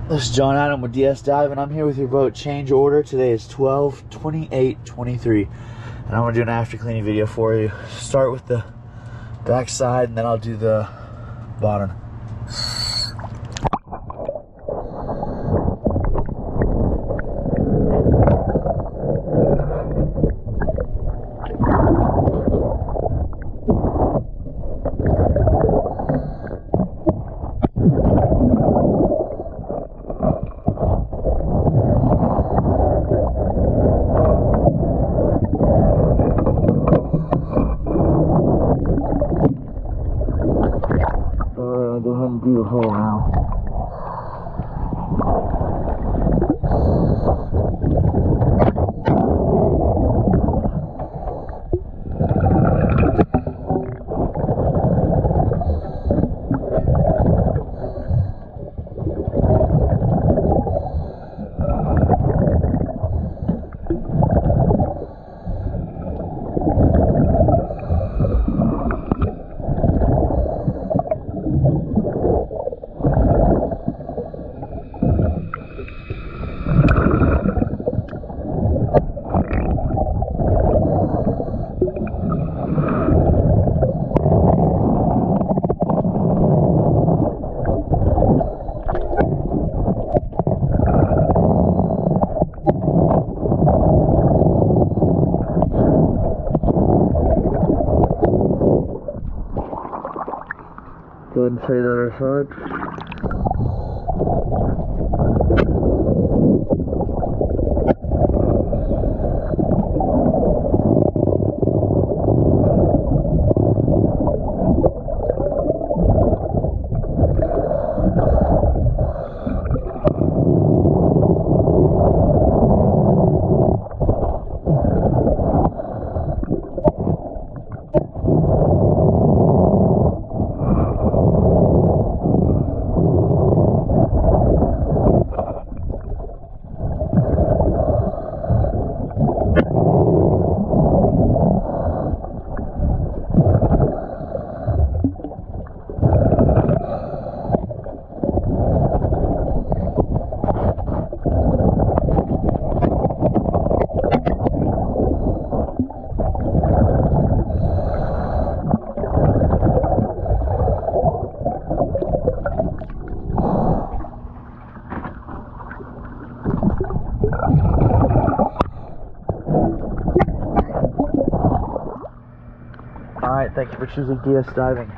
This is John Adam with DS Dive, and I'm here with your boat Change Order. Today is 12/28/23, and I'm going to do an after cleaning video for you. Start with the back side, and then I'll do the bottom. Go ahead and do the hole now. Go ahead and try the other side. Alright, thank you for choosing DS Diving.